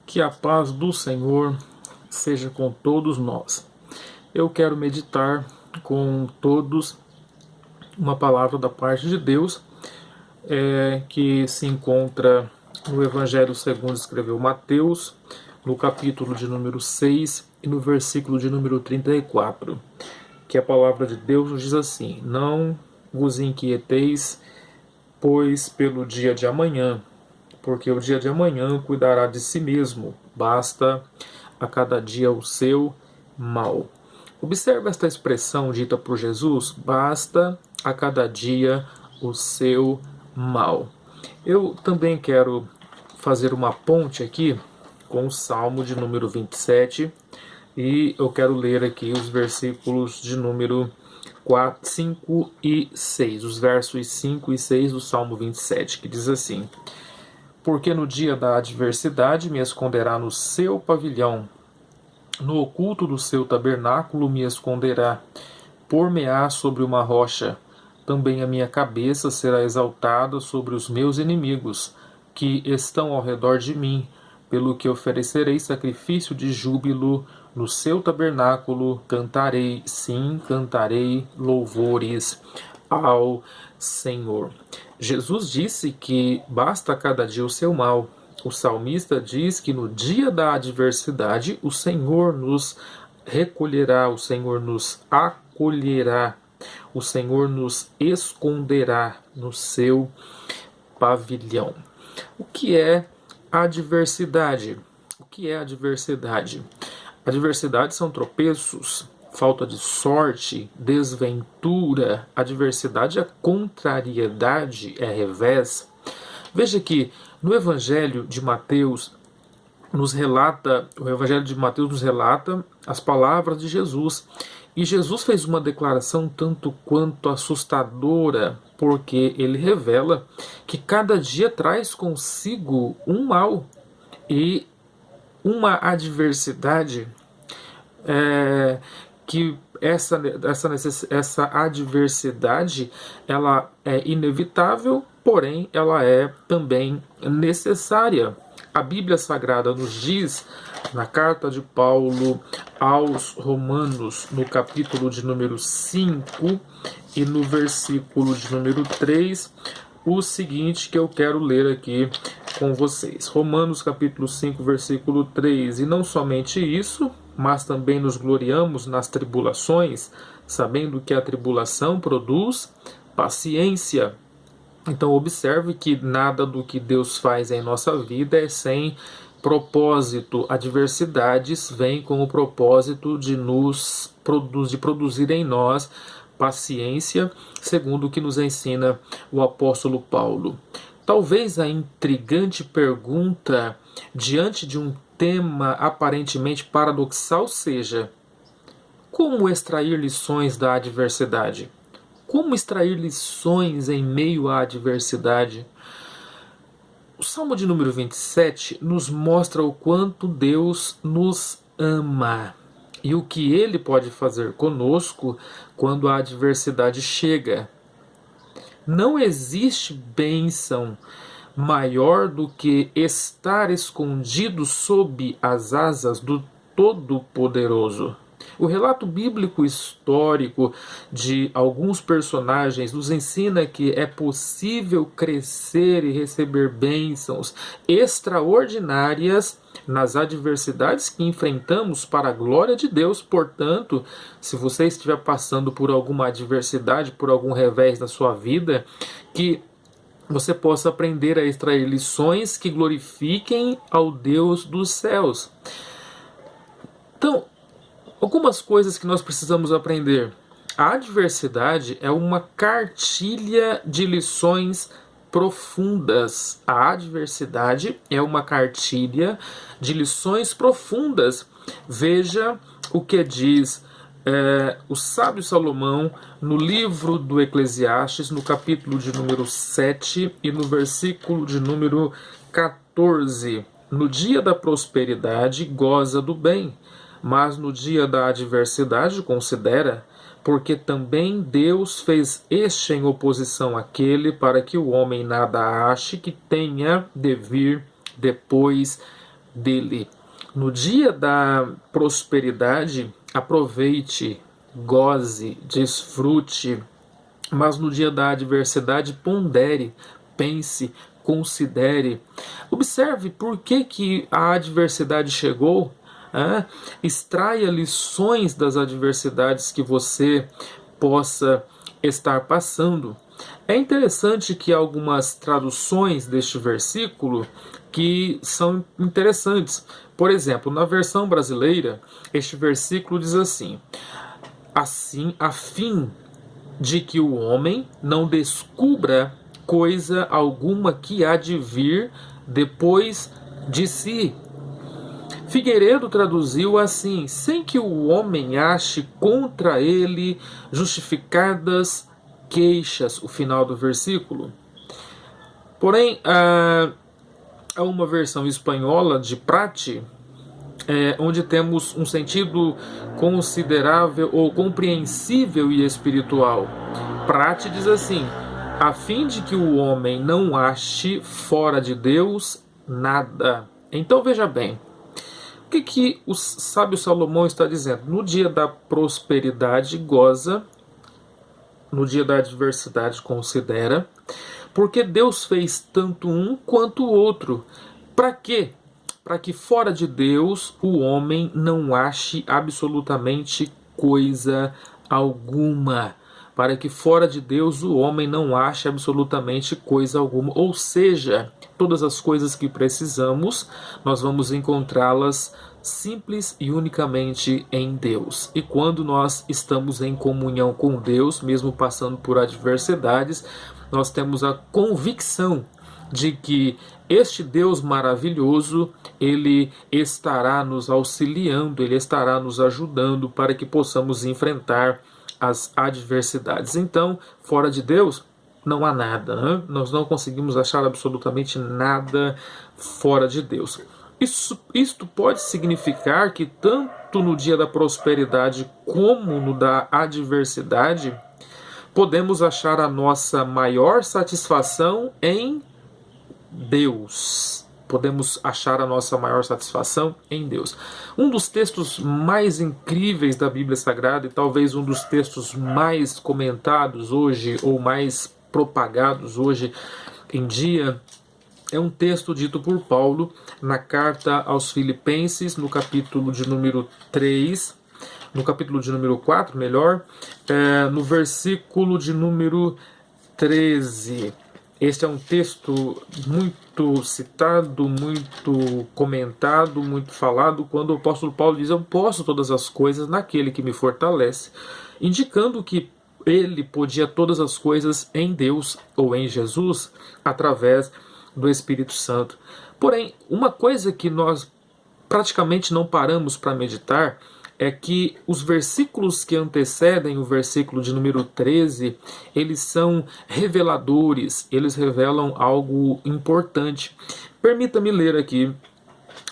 Que a paz do Senhor seja com todos nós. Eu quero meditar com todos uma palavra da parte de Deus que se encontra no Evangelho segundo escreveu Mateus, no capítulo de número 6 e no versículo de número 34, que a palavra de Deus nos diz assim: Não vos inquieteis, pois pelo dia de amanhã, porque o dia de amanhã cuidará de si mesmo, basta a cada dia o seu mal. Observe esta expressão dita por Jesus: basta a cada dia o seu mal. Eu também quero fazer uma ponte aqui com o Salmo de número 27 e eu quero ler aqui os versículos de número 4, 5 e 6, os versos 5 e 6 do Salmo 27, que diz assim: Porque no dia da adversidade me esconderá no seu pavilhão, no oculto do seu tabernáculo me esconderá, por-me-á sobre uma rocha. Também a minha cabeça será exaltada sobre os meus inimigos, que estão ao redor de mim, pelo que oferecerei sacrifício de júbilo no seu tabernáculo, cantarei, sim, cantarei louvores ao Senhor. Jesus disse que basta cada dia o seu mal. O salmista diz que no dia da adversidade o Senhor nos recolherá, o Senhor nos acolherá, o Senhor nos esconderá no seu pavilhão. O que é adversidade? O que é adversidade? Adversidade são tropeços, falta de sorte, desventura. Adversidade é contrariedade, é revés. Veja que no Evangelho de Mateus o Evangelho de Mateus nos relata as palavras de Jesus. E Jesus fez uma declaração tanto quanto assustadora, porque ele revela que cada dia traz consigo um mal e uma adversidade que essa adversidade ela é inevitável, porém ela é também necessária. A Bíblia Sagrada nos diz, na carta de Paulo aos Romanos, no capítulo de número 5 e no versículo de número 3, o seguinte que eu quero ler aqui com vocês. Romanos capítulo 5, versículo 3. E não somente isso, mas também nos gloriamos nas tribulações, sabendo que a tribulação produz paciência. Então observe que nada do que Deus faz em nossa vida é sem propósito. Adversidades vêm com o propósito de produzir em nós paciência, segundo o que nos ensina o apóstolo Paulo. Talvez a intrigante pergunta diante de um tema aparentemente paradoxal seja: como extrair lições da adversidade? Como extrair lições em meio à adversidade? O Salmo de número 27 nos mostra o quanto Deus nos ama e o que Ele pode fazer conosco quando a adversidade chega. Não existe bênção maior do que estar escondido sob as asas do Todo-Poderoso. O relato bíblico histórico de alguns personagens nos ensina que é possível crescer e receber bênçãos extraordinárias nas adversidades que enfrentamos para a glória de Deus. Portanto, se você estiver passando por alguma adversidade, por algum revés na sua vida, que você possa aprender a extrair lições que glorifiquem ao Deus dos céus. Então, algumas coisas que nós precisamos aprender. A adversidade é uma cartilha de lições profundas. A adversidade é uma cartilha de lições profundas. Veja o que diz o sábio Salomão no livro do Eclesiastes, no capítulo de número 7 e no versículo de número 14. No dia da prosperidade, goza do bem, mas no dia da adversidade considera, porque também Deus fez este em oposição àquele, para que o homem nada ache que tenha de vir depois dele. No dia da prosperidade, aproveite, goze, desfrute, mas no dia da adversidade, pondere, pense, considere. Observe por que a adversidade chegou. Extraia lições das adversidades que você possa estar passando. É interessante que algumas traduções deste versículo que são interessantes. Por exemplo, na versão brasileira, este versículo diz assim: assim, a fim de que o homem não descubra coisa alguma que há de vir depois de si. Figueiredo traduziu assim: sem que o homem ache contra ele justificadas queixas, o final do versículo. Porém, há uma versão espanhola de Prate, onde temos um sentido considerável ou compreensível e espiritual. Prate diz assim: a fim de que o homem não ache fora de Deus nada. Então veja bem, o que o sábio Salomão está dizendo? No dia da prosperidade goza, no dia da adversidade considera, porque Deus fez tanto um quanto o outro. Para quê? Para que fora de Deus o homem não ache absolutamente coisa alguma. Para que fora de Deus o homem não ache absolutamente coisa alguma. Ou seja, todas as coisas que precisamos, nós vamos encontrá-las simples e unicamente em Deus. E quando nós estamos em comunhão com Deus, mesmo passando por adversidades, nós temos a convicção de que este Deus maravilhoso, Ele estará nos auxiliando, Ele estará nos ajudando para que possamos enfrentar as adversidades. Então, fora de Deus, não há nada, né? Nós não conseguimos achar absolutamente nada fora de Deus. Isto pode significar que tanto no dia da prosperidade como no da adversidade, podemos achar a nossa maior satisfação em Deus. Podemos achar a nossa maior satisfação em Deus. Um dos textos mais incríveis da Bíblia Sagrada, e talvez um dos textos mais comentados hoje, ou mais propagados hoje em dia, é um texto dito por Paulo na carta aos Filipenses, no capítulo de número 3, no capítulo de número 4, melhor, no versículo de número 13. Este é um texto muito citado, muito comentado, muito falado, quando o apóstolo Paulo diz: eu posso todas as coisas naquele que me fortalece, indicando que ele podia todas as coisas em Deus ou em Jesus, através do Espírito Santo. Porém, uma coisa que nós praticamente não paramos para meditar é que os versículos que antecedem o versículo de número 13, eles são reveladores, eles revelam algo importante. Permita-me ler aqui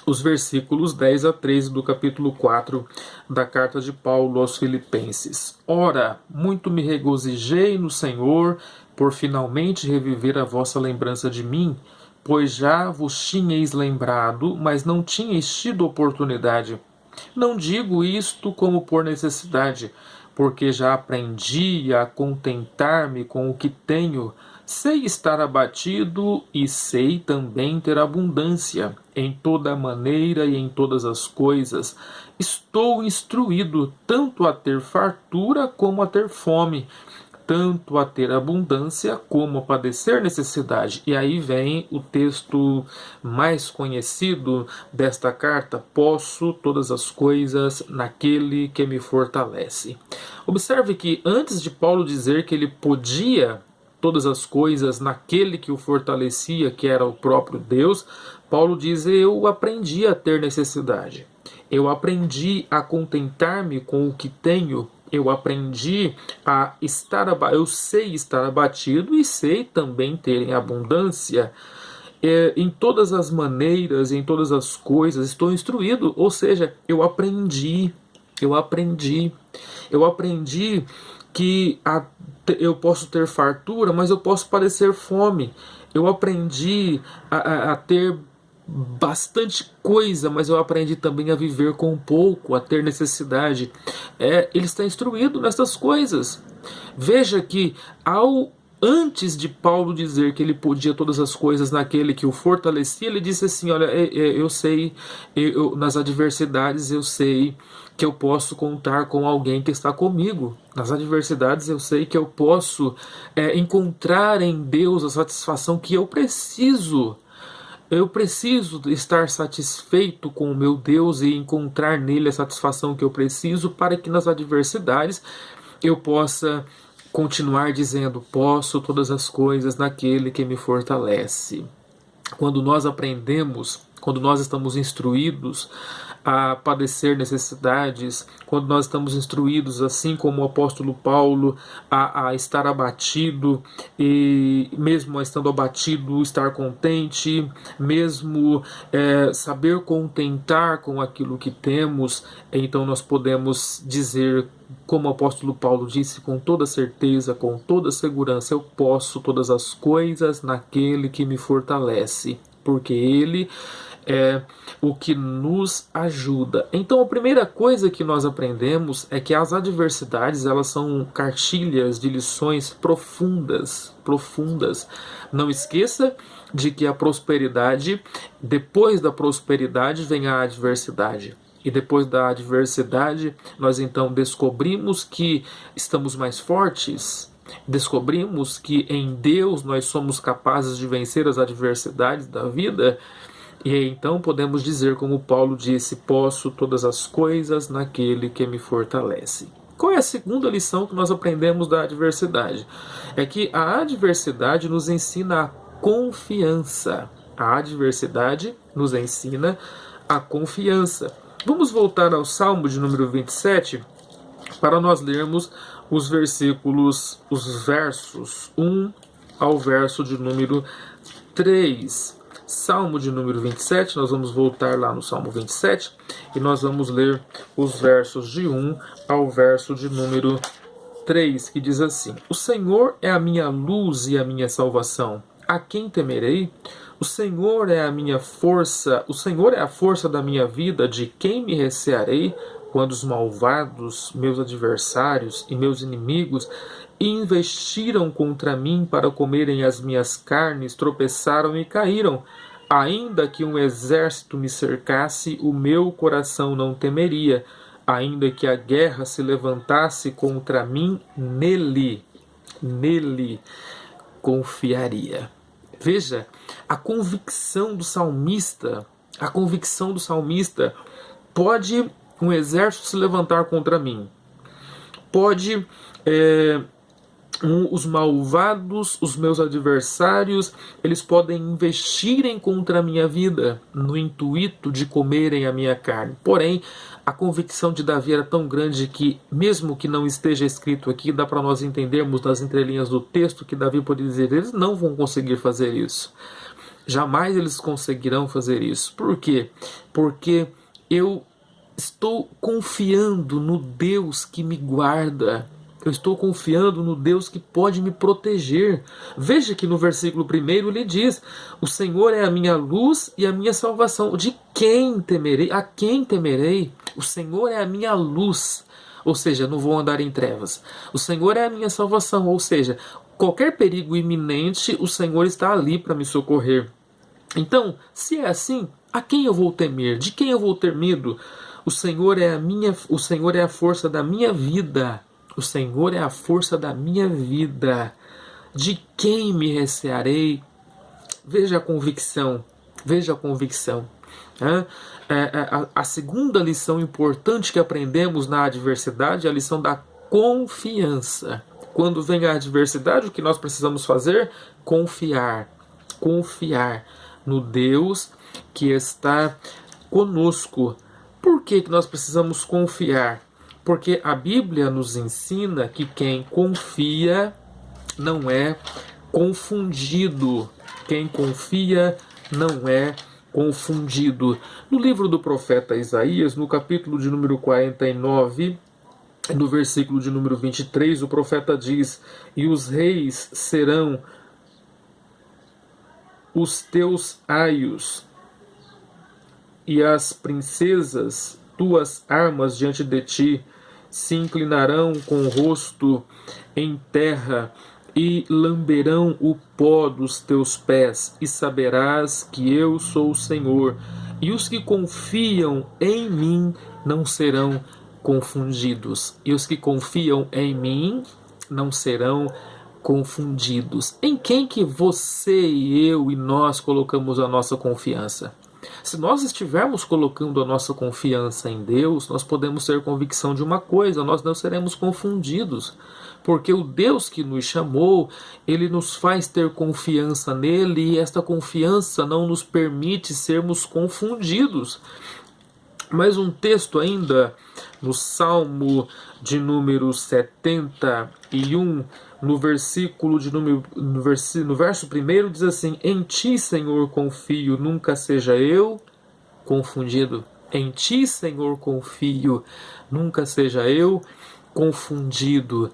os versículos 10 a 13 do capítulo 4 da carta de Paulo aos Filipenses. Ora, muito me regozijei no Senhor por finalmente reviver a vossa lembrança de mim, pois já vos tinhais lembrado, mas não tinhais tido oportunidade. Não digo isto como por necessidade, porque já aprendi a contentar-me com o que tenho. Sei estar abatido e sei também ter abundância. Em toda maneira e em todas as coisas estou instruído tanto a ter fartura como a ter fome, tanto a ter abundância como a padecer necessidade. E aí vem o texto mais conhecido desta carta: posso todas as coisas naquele que me fortalece. Observe que antes de Paulo dizer que ele podia todas as coisas naquele que o fortalecia, que era o próprio Deus, Paulo diz: eu aprendi a ter necessidade. Eu aprendi a contentar-me com o que tenho. Eu aprendi a estar eu sei estar abatido e sei também ter em abundância. Em todas as maneiras, em todas as coisas, estou instruído. Ou seja, eu aprendi que eu posso ter fartura, mas eu posso padecer fome. Eu aprendi a ter bastante coisa, mas eu aprendi também a viver com pouco, a ter necessidade. Ele está instruído nessas coisas. Veja que antes de Paulo dizer que ele podia todas as coisas naquele que o fortalecia, ele disse assim: olha, eu sei, nas adversidades eu sei que eu posso contar com alguém que está comigo. Nas adversidades eu sei que eu posso encontrar em Deus a satisfação que eu preciso. Eu preciso estar satisfeito com o meu Deus e encontrar nele a satisfação que eu preciso para que nas adversidades eu possa continuar dizendo: posso todas as coisas naquele que me fortalece. Quando nós aprendemos, quando nós estamos instruídos a padecer necessidades, quando nós estamos instruídos, assim como o apóstolo Paulo, a estar abatido, e mesmo estando abatido, estar contente, mesmo saber contentar com aquilo que temos, então nós podemos dizer, como o apóstolo Paulo disse, com toda certeza, com toda segurança: eu posso todas as coisas naquele que me fortalece, porque ele é o que nos ajuda. Então a primeira coisa que nós aprendemos é que as adversidades, elas são cartilhas de lições profundas. Não esqueça de que a prosperidade, depois da prosperidade vem a adversidade. E depois da adversidade, nós então descobrimos que estamos mais fortes, descobrimos que em Deus nós somos capazes de vencer as adversidades da vida. E então podemos dizer, como Paulo disse: posso todas as coisas naquele que me fortalece. Qual é a segunda lição que nós aprendemos da adversidade? É que a adversidade nos ensina a confiança. A adversidade nos ensina a confiança. Vamos voltar ao Salmo de número 27 para nós lermos os versos 1 ao verso de número 3. Salmo de número 27, nós vamos voltar lá no Salmo 27 e nós vamos ler os versos de 1 ao verso de número 3, que diz assim: o Senhor é a minha luz e a minha salvação. A quem temerei? O Senhor é a minha força, o Senhor é a força da minha vida, de quem me recearei? Quando os malvados, meus adversários e meus inimigos, investiram contra mim para comerem as minhas carnes, tropeçaram e caíram. Ainda que um exército me cercasse, o meu coração não temeria. Ainda que a guerra se levantasse contra mim, nele confiaria. Veja, a convicção do salmista, pode um exército se levantar contra mim, pode os malvados, os meus adversários, eles podem investirem contra a minha vida no intuito de comerem a minha carne. Porém, a convicção de Davi era tão grande que, mesmo que não esteja escrito aqui, dá para nós entendermos das entrelinhas do texto que Davi pode dizer: eles não vão conseguir fazer isso. Jamais eles conseguirão fazer isso. Por quê? Porque eu estou confiando no Deus que me guarda. Eu estou confiando no Deus que pode me proteger. Veja que no versículo 1 ele diz: o Senhor é a minha luz e a minha salvação. De quem temerei? A quem temerei? O Senhor é a minha luz. Ou seja, não vou andar em trevas. O Senhor é a minha salvação. Ou seja, qualquer perigo iminente, o Senhor está ali para me socorrer. Então, se é assim, a quem eu vou temer? De quem eu vou ter medo? O Senhor é a força da minha vida. O Senhor é a força da minha vida. De quem me recearei? Veja a convicção. A segunda lição importante que aprendemos na adversidade é a lição da confiança. Quando vem a adversidade, o que nós precisamos fazer? Confiar no Deus que está conosco. Por que nós precisamos confiar? Porque a Bíblia nos ensina que quem confia não é confundido. Quem confia não é confundido. No livro do profeta Isaías, no capítulo de número 49, no versículo de número 23, o profeta diz: e os reis serão os teus aios, e as princesas, tuas armas diante de ti, se inclinarão com o rosto em terra e lamberão o pó dos teus pés, e saberás que eu sou o Senhor, e os que confiam em mim não serão confundidos. E os que confiam em mim não serão confundidos. Em quem que você e eu e nós colocamos a nossa confiança? Se nós estivermos colocando a nossa confiança em Deus, nós podemos ter convicção de uma coisa: nós não seremos confundidos. Porque o Deus que nos chamou, Ele nos faz ter confiança nele, e esta confiança não nos permite sermos confundidos. Mais um texto ainda, no Salmo de número 71, no versículo de número, no verso 1 diz assim: em ti, Senhor, confio, nunca seja eu confundido. Em ti, Senhor, confio, nunca seja eu confundido.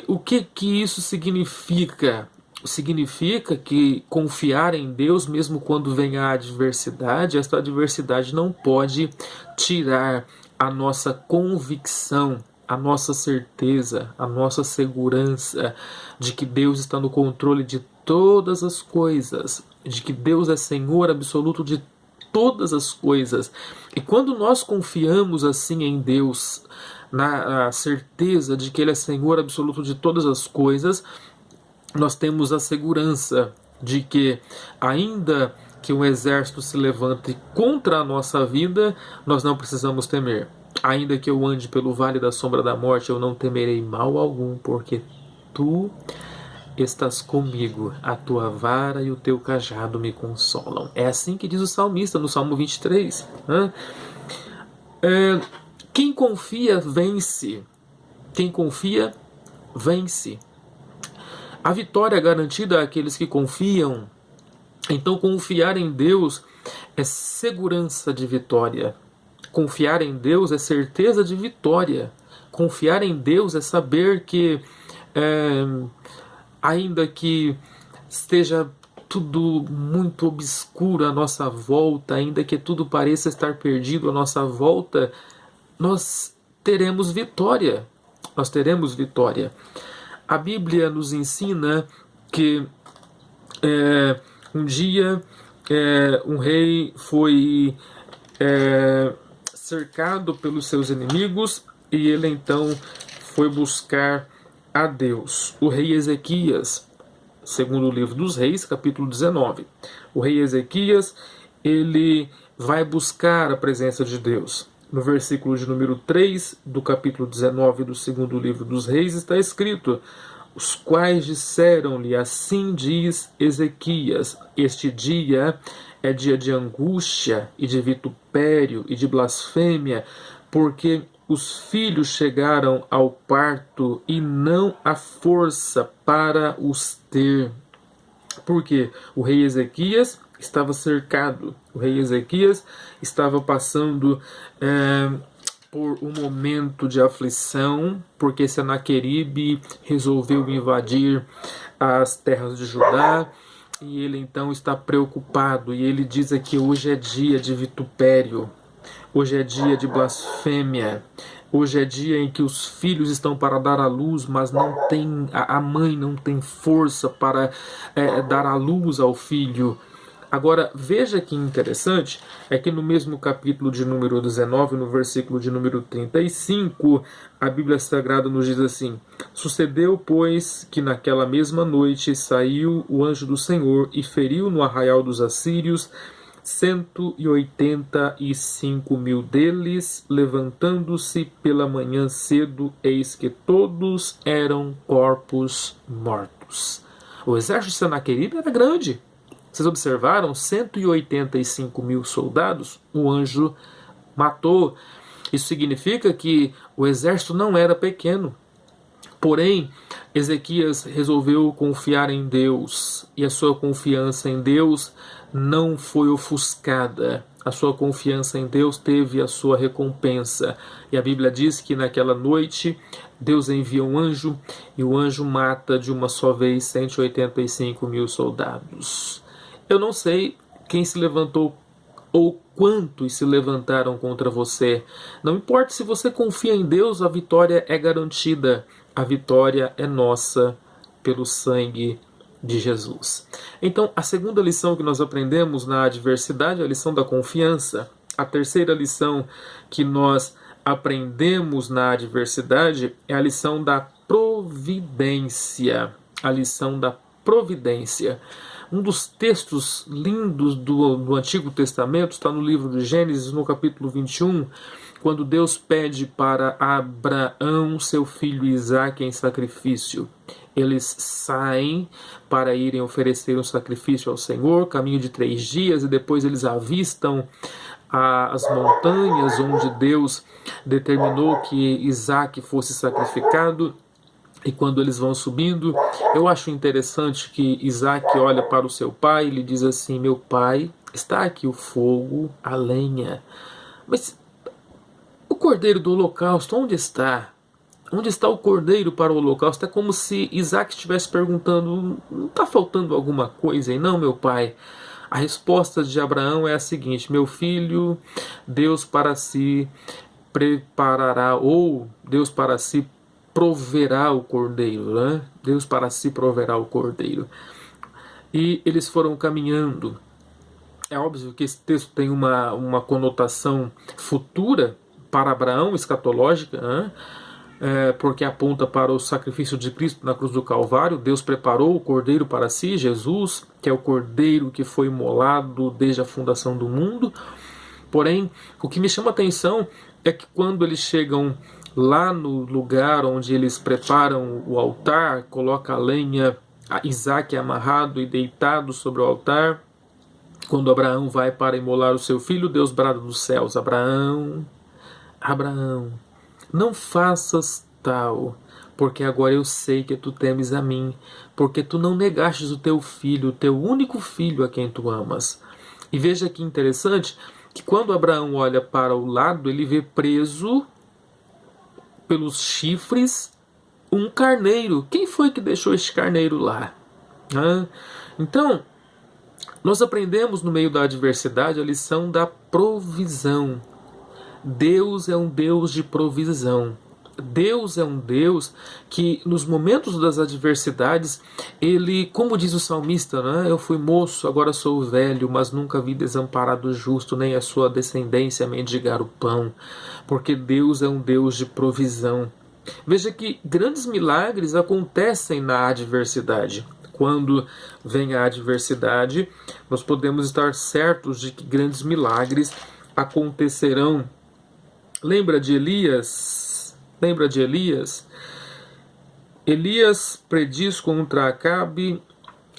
O que isso significa? Significa que confiar em Deus, mesmo quando vem a adversidade, esta adversidade não pode tirar a nossa convicção, a nossa certeza, a nossa segurança de que Deus está no controle de todas as coisas, de que Deus é Senhor absoluto de todas as coisas. E quando nós confiamos assim em Deus, na certeza de que Ele é Senhor absoluto de todas as coisas, nós temos a segurança de que, ainda que um exército se levante contra a nossa vida, nós não precisamos temer. Ainda que eu ande pelo vale da sombra da morte, eu não temerei mal algum, porque tu estás comigo, a tua vara e o teu cajado me consolam. É assim que diz o salmista no Salmo 23. Quem confia, vence. Quem confia, vence. A vitória é garantida àqueles que confiam. Então, confiar em Deus é segurança de vitória. Confiar em Deus é certeza de vitória. Confiar em Deus é saber que, ainda que esteja tudo muito obscuro à nossa volta, ainda que tudo pareça estar perdido à nossa volta, nós teremos vitória. Nós teremos vitória. A Bíblia nos ensina que um dia um rei foi cercado pelos seus inimigos e ele então foi buscar a Deus. O rei Ezequias, segundo o livro dos Reis, capítulo 19. O rei Ezequias, ele vai buscar a presença de Deus. No versículo de número 3 do capítulo 19 do segundo livro dos Reis está escrito: os quais disseram-lhe, assim diz Ezequias, este dia é dia de angústia e de vitupério e de blasfêmia, porque os filhos chegaram ao parto e não há força para os ter. Porque o rei Ezequias estava cercado, o rei Ezequias estava passando por um momento de aflição, porque Senaqueribe resolveu invadir as terras de Judá, e ele então está preocupado, e ele diz aqui: hoje é dia de vitupério, hoje é dia de blasfêmia, hoje é dia em que os filhos estão para dar à luz, mas não tem, a mãe não tem força para dar à luz ao filho. Agora, veja que interessante, é que no mesmo capítulo de número 19, no versículo de número 35, a Bíblia Sagrada nos diz assim: sucedeu, pois, que naquela mesma noite saiu o anjo do Senhor e feriu no arraial dos assírios 185.000 deles, levantando-se pela manhã cedo, eis que todos eram corpos mortos. O exército de Senaqueribe era grande. Vocês observaram? 185.000 soldados o anjo matou. Isso significa que o exército não era pequeno. Porém, Ezequias resolveu confiar em Deus, e a sua confiança em Deus não foi ofuscada. A sua confiança em Deus teve a sua recompensa. E a Bíblia diz que naquela noite Deus envia um anjo, e o anjo mata de uma só vez 185.000 soldados. Eu não sei quem se levantou ou quantos se levantaram contra você. Não importa se você confia em Deus, a vitória é garantida. A vitória é nossa pelo sangue de Jesus. Então, a segunda lição que nós aprendemos na adversidade é a lição da confiança. A terceira lição que nós aprendemos na adversidade é a lição da providência. A lição da providência. Um dos textos lindos do Antigo Testamento está no livro de Gênesis, no capítulo 21, quando Deus pede para Abraão, seu filho Isaque, em sacrifício. Eles saem para irem oferecer um sacrifício ao Senhor, caminho de 3 dias, e depois eles avistam as montanhas onde Deus determinou que Isaque fosse sacrificado. E quando eles vão subindo, eu acho interessante que Isaque olha para o seu pai e lhe diz assim: meu pai, está aqui o fogo, a lenha, mas o cordeiro do holocausto, onde está? Onde está o cordeiro para o holocausto? É como se Isaque estivesse perguntando: não está faltando alguma coisa aí não, meu pai? A resposta de Abraão é a seguinte: meu filho, Deus para si preparará, ou Deus para si proverá o cordeiro, né? Deus para si proverá o cordeiro. E eles foram caminhando. É óbvio que esse texto tem uma conotação futura para Abraão, escatológica, né? Porque aponta para o sacrifício de Cristo na cruz do Calvário. Deus preparou o cordeiro para si, Jesus, que é o cordeiro que foi imolado desde a fundação do mundo. Porém, o que me chama a atenção é que quando eles chegam lá no lugar onde eles preparam o altar, coloca a lenha, Isaque amarrado e deitado sobre o altar. Quando Abraão vai para imolar o seu filho, Deus brada dos céus: Abraão, Abraão, não faças tal, porque agora eu sei que tu temes a mim, porque tu não negastes o teu filho, o teu único filho a quem tu amas. E veja que interessante, que quando Abraão olha para o lado, ele vê preso pelos chifres um carneiro. Quem foi que deixou este carneiro lá? Então, nós aprendemos no meio da adversidade a lição da provisão. Deus é um Deus de provisão. Deus é um Deus que nos momentos das adversidades, ele, como diz o salmista, né? Eu fui moço, agora sou velho, mas nunca vi desamparado o justo, nem a sua descendência mendigar o pão, porque Deus é um Deus de provisão. Veja que grandes milagres acontecem na adversidade. Quando vem a adversidade, nós podemos estar certos de que grandes milagres acontecerão. Lembra de Elias? Lembra de Elias? Elias prediz contra Acabe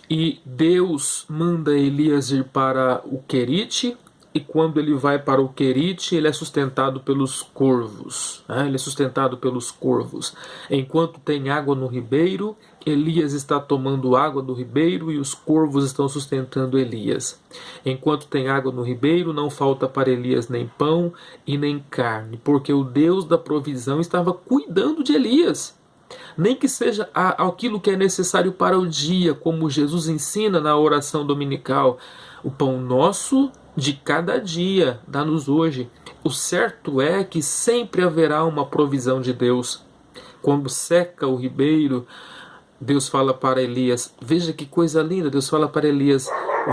e Deus manda Elias ir para o Querite, e quando ele vai para o Querite, ele é sustentado pelos corvos. Ele é sustentado pelos corvos. Enquanto tem água no ribeiro, Elias está tomando água do ribeiro e os corvos estão sustentando Elias. Enquanto tem água no ribeiro, não falta para Elias nem pão e nem carne, porque o Deus da provisão estava cuidando de Elias. Nem que seja aquilo que é necessário para o dia, como Jesus ensina na oração dominical: o pão nosso de cada dia, dá-nos hoje. O certo é que sempre haverá uma provisão de Deus. Quando seca o ribeiro, Deus fala para Elias, veja que coisa linda, Deus fala para Elias: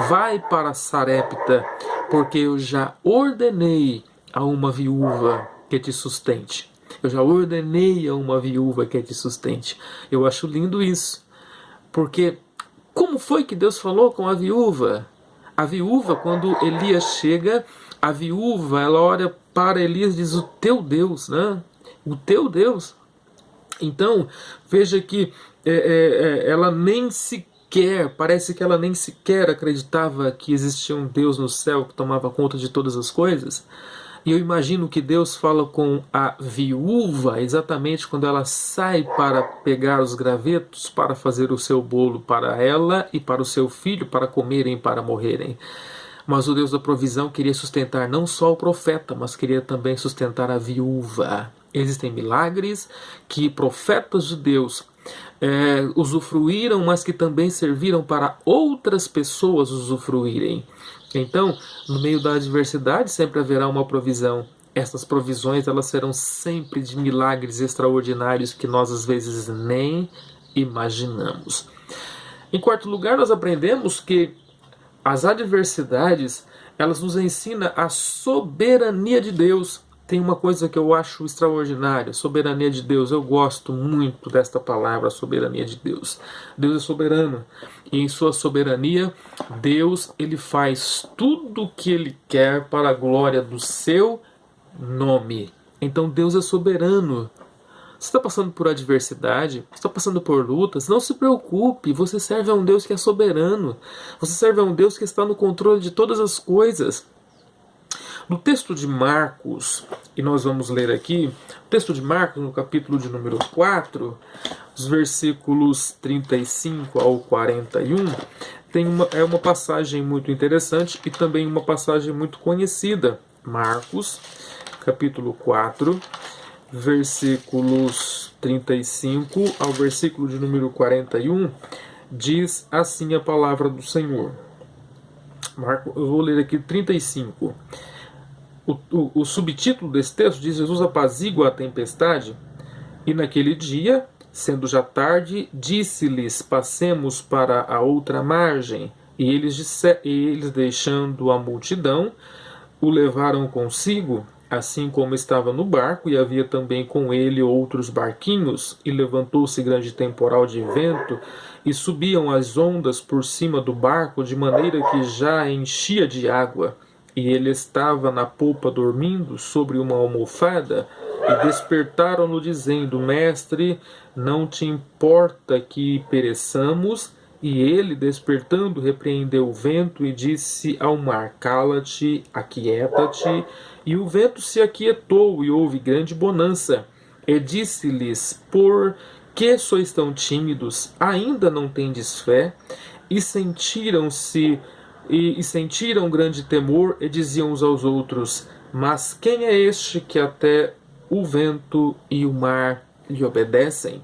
vai para Sarepta, porque eu já ordenei a uma viúva que te sustente. Eu já ordenei a uma viúva que te sustente. Eu acho lindo isso, porque como foi que Deus falou com a viúva? A viúva, quando Elias chega, a viúva, ela olha para Elias e diz: o teu Deus, né? O teu Deus. Então, veja que ela nem sequer, parece que ela nem sequer acreditava que existia um Deus no céu que tomava conta de todas as coisas. E eu imagino que Deus fala com a viúva exatamente quando ela sai para pegar os gravetos para fazer o seu bolo para ela e para o seu filho, para comerem e para morrerem. Mas o Deus da provisão queria sustentar não só o profeta, mas queria também sustentar a viúva. Existem milagres que profetas de Deus usufruíram, mas que também serviram para outras pessoas usufruírem. Então, no meio da adversidade sempre haverá uma provisão. Essas provisões elas serão sempre de milagres extraordinários que nós às vezes nem imaginamos. Em quarto lugar, nós aprendemos que as adversidades elas nos ensinam a soberania de Deus. Tem uma coisa que eu acho extraordinária, soberania de Deus. Eu gosto muito desta palavra, soberania de Deus. Deus é soberano. E em sua soberania, Deus ele faz tudo o que ele quer para a glória do seu nome. Então Deus é soberano. Você está passando por adversidade, você está passando por lutas, não se preocupe, você serve a um Deus que é soberano. Você serve a um Deus que está no controle de todas as coisas. No texto de Marcos, e nós vamos ler aqui, o texto de Marcos, no capítulo de número 4, os versículos 35 ao 41, é uma passagem muito interessante e também uma passagem muito conhecida. Marcos, capítulo 4, versículos 35 ao versículo de número 41, diz assim a palavra do Senhor. Eu vou ler aqui 35. O subtítulo desse texto diz: Jesus apazigua a tempestade, e naquele dia, sendo já tarde, disse-lhes: passemos para a outra margem. E eles, deixando a multidão, o levaram consigo, assim como estava no barco, e havia também com ele outros barquinhos, e levantou-se grande temporal de vento, e subiam as ondas por cima do barco, de maneira que já enchia de água. E ele estava na polpa dormindo sobre uma almofada, e despertaram-no dizendo: Mestre, não te importa que pereçamos? E ele, despertando, repreendeu o vento e disse ao mar: Cala-te, aquieta-te. E o vento se aquietou, e houve grande bonança. E disse-lhes: Por que sois tão tímidos? Ainda não tendes fé? E sentiram grande temor, e diziam uns aos outros: Mas quem é este que até o vento e o mar lhe obedecem?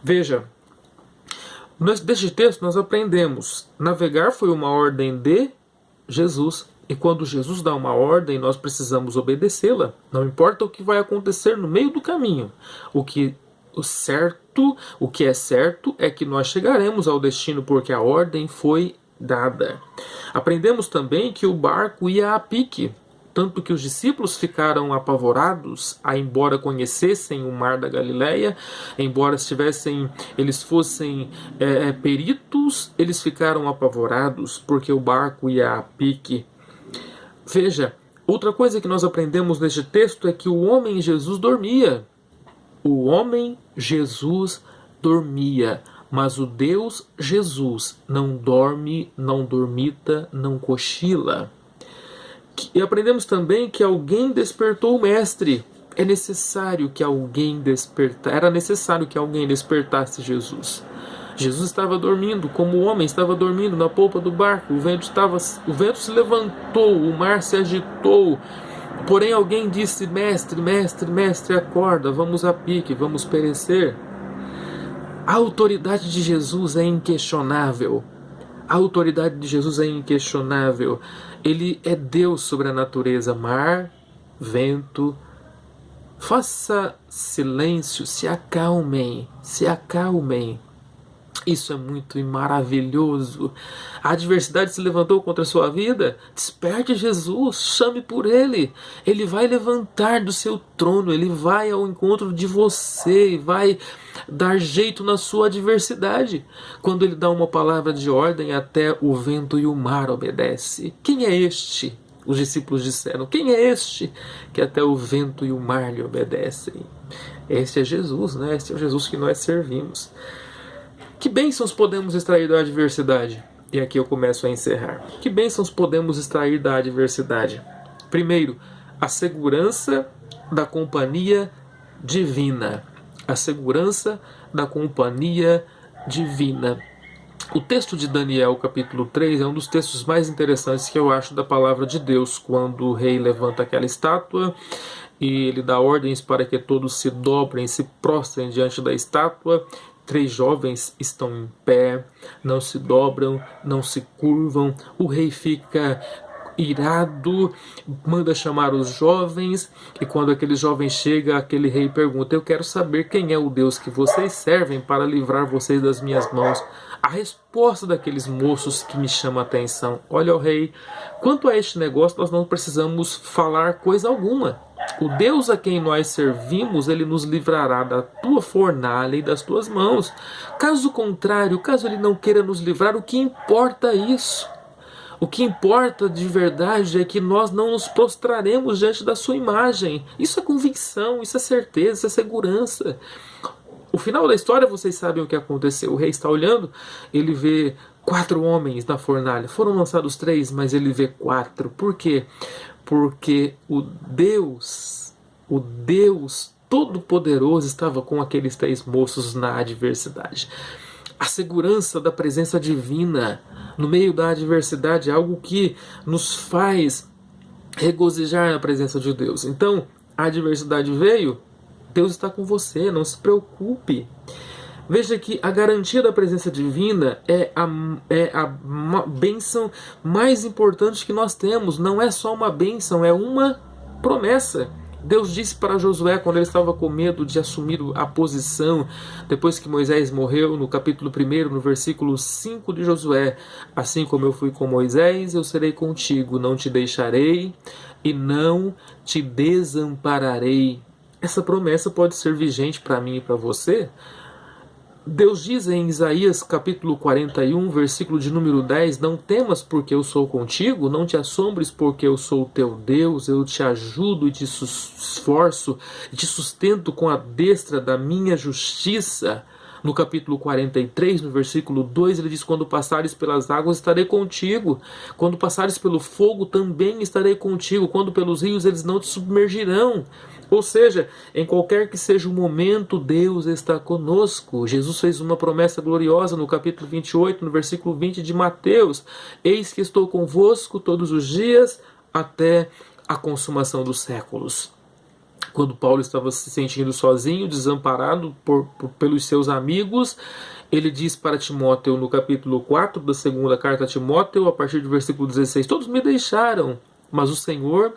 Veja, deste texto nós aprendemos: navegar foi uma ordem de Jesus. E quando Jesus dá uma ordem, nós precisamos obedecê-la. Não importa o que vai acontecer no meio do caminho. O que é certo é que nós chegaremos ao destino, porque a ordem foi dada. Aprendemos também que o barco ia a pique, tanto que os discípulos ficaram apavorados, embora conhecessem o mar da Galileia, embora eles fossem peritos, eles ficaram apavorados porque o barco ia a pique. Veja, outra coisa que nós aprendemos neste texto é que o homem Jesus dormia. O homem Jesus dormia. Mas o Deus Jesus não dorme, não dormita, não cochila. E aprendemos também que alguém despertou o Mestre. Era necessário que alguém despertasse Jesus. Jesus estava dormindo, como o homem estava dormindo na polpa do barco. O vento se levantou, o mar se agitou. Porém alguém disse: Mestre, mestre, mestre, acorda, vamos a pique, vamos perecer. A autoridade de Jesus é inquestionável. A autoridade de Jesus é inquestionável. Ele é Deus sobre a natureza, mar, vento. Faça silêncio, se acalmem, se acalmem. Isso é muito maravilhoso. A adversidade se levantou contra a sua vida? Desperte Jesus, chame por Ele. Ele vai levantar do seu trono, Ele vai ao encontro de você e vai dar jeito na sua adversidade. Quando Ele dá uma palavra de ordem, até o vento e o mar obedecem. Quem é este? Os discípulos disseram: quem é este que até o vento e o mar lhe obedecem? Este é Jesus, né? Este é o Jesus que nós servimos. Que bênçãos podemos extrair da adversidade? E aqui eu começo a encerrar. Que bênçãos podemos extrair da adversidade? Primeiro, a segurança da companhia divina. A segurança da companhia divina. O texto de Daniel, capítulo 3, é um dos textos mais interessantes que eu acho da palavra de Deus, quando o rei levanta aquela estátua e ele dá ordens para que todos se dobrem, se prostrem diante da estátua. 3 jovens estão em pé, não se dobram, não se curvam. O rei fica irado, manda chamar os jovens, e quando aquele jovem chega, aquele rei pergunta: eu quero saber quem é o Deus que vocês servem para livrar vocês das minhas mãos. A resposta daqueles moços que me chama a atenção: olha, o rei, quanto a este negócio nós não precisamos falar coisa alguma. O Deus a quem nós servimos, ele nos livrará da tua fornalha e das tuas mãos. Caso contrário, caso ele não queira nos livrar, o que importa isso? O que importa de verdade é que nós não nos prostraremos diante da sua imagem. Isso é convicção, isso é certeza, isso é segurança. O final da história, vocês sabem o que aconteceu. O rei está olhando, ele vê 4 homens na fornalha. Foram lançados 3, mas ele vê 4. Por quê? Porque o Deus Todo-Poderoso estava com aqueles 3 moços na adversidade. A segurança da presença divina no meio da adversidade é algo que nos faz regozijar na presença de Deus. Então, a adversidade veio, Deus está com você, não se preocupe. Veja que a garantia da presença divina é a bênção mais importante que nós temos. Não é só uma bênção, é uma promessa. Deus disse para Josué, quando ele estava com medo de assumir a posição, depois que Moisés morreu, no capítulo 1, no versículo 5 de Josué: assim como eu fui com Moisés, eu serei contigo, não te deixarei e não te desampararei. Essa promessa pode ser vigente para mim e para você. Deus diz em Isaías capítulo 41, versículo de número 10, não temas porque eu sou contigo, não te assombres porque eu sou o teu Deus, eu te ajudo e te esforço, e te sustento com a destra da minha justiça. No capítulo 43, no versículo 2, ele diz: quando passares pelas águas estarei contigo, quando passares pelo fogo também estarei contigo, quando pelos rios eles não te submergirão. Ou seja, em qualquer que seja o momento, Deus está conosco. Jesus fez uma promessa gloriosa no capítulo 28, no versículo 20 de Mateus: eis que estou convosco todos os dias até a consumação dos séculos. Quando Paulo estava se sentindo sozinho, desamparado pelos seus amigos, ele diz para Timóteo, no capítulo 4 da segunda carta a Timóteo, a partir do versículo 16, todos me deixaram, mas o Senhor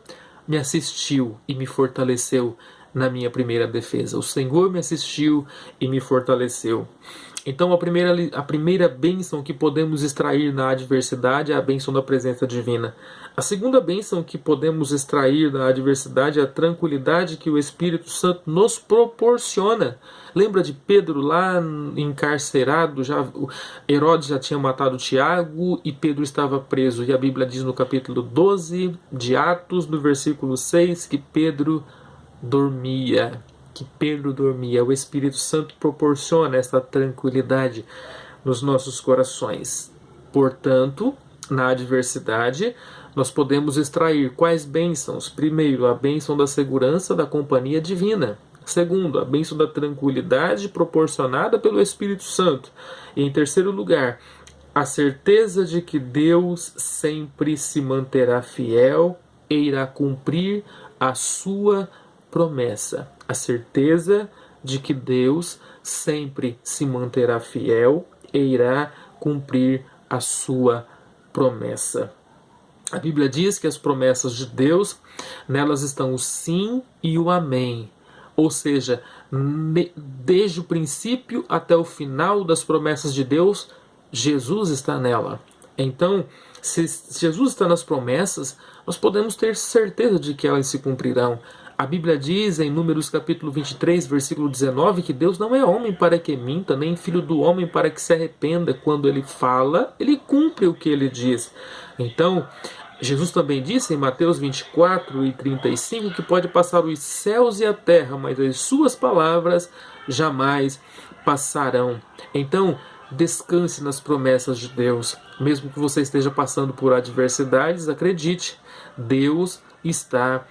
me assistiu e me fortaleceu na minha primeira defesa. O Senhor me assistiu e me fortaleceu. Então a primeira bênção que podemos extrair na adversidade é a bênção da presença divina. A segunda bênção que podemos extrair da adversidade é a tranquilidade que o Espírito Santo nos proporciona. Lembra de Pedro lá encarcerado? Herodes já tinha matado Tiago e Pedro estava preso. E a Bíblia diz no capítulo 12 de Atos, no versículo 6, que Pedro dormia. O Espírito Santo proporciona essa tranquilidade nos nossos corações. Portanto, na adversidade, nós podemos extrair quais bênçãos? Primeiro, a bênção da segurança da companhia divina. Segundo, a bênção da tranquilidade proporcionada pelo Espírito Santo. E em terceiro lugar, a certeza de que Deus sempre se manterá fiel e irá cumprir a sua promessa. A certeza de que Deus sempre se manterá fiel e irá cumprir a sua promessa. A Bíblia diz que as promessas de Deus, nelas estão o sim e o amém. Ou seja, desde o princípio até o final das promessas de Deus, Jesus está nela. Então, se Jesus está nas promessas, nós podemos ter certeza de que elas se cumprirão. A Bíblia diz em Números capítulo 23, versículo 19, que Deus não é homem para que minta, nem filho do homem para que se arrependa. Quando ele fala, ele cumpre o que ele diz. Então, Jesus também disse em Mateus 24 e 35 que pode passar os céus e a terra, mas as suas palavras jamais passarão. Então, descanse nas promessas de Deus. Mesmo que você esteja passando por adversidades, acredite, Deus está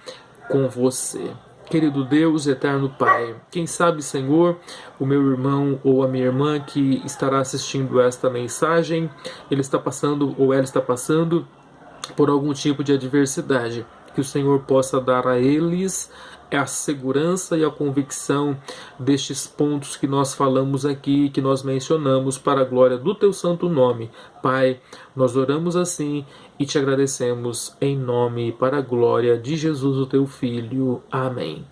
com você. Querido Deus, eterno Pai, quem sabe, Senhor, o meu irmão ou a minha irmã que estará assistindo esta mensagem, ele está passando ou ela está passando por algum tipo de adversidade, que o Senhor possa dar a eles é a segurança e a convicção destes pontos que nós falamos aqui, que nós mencionamos, para a glória do teu santo nome. Pai, nós oramos assim e te agradecemos em nome e para a glória de Jesus, o teu Filho. Amém.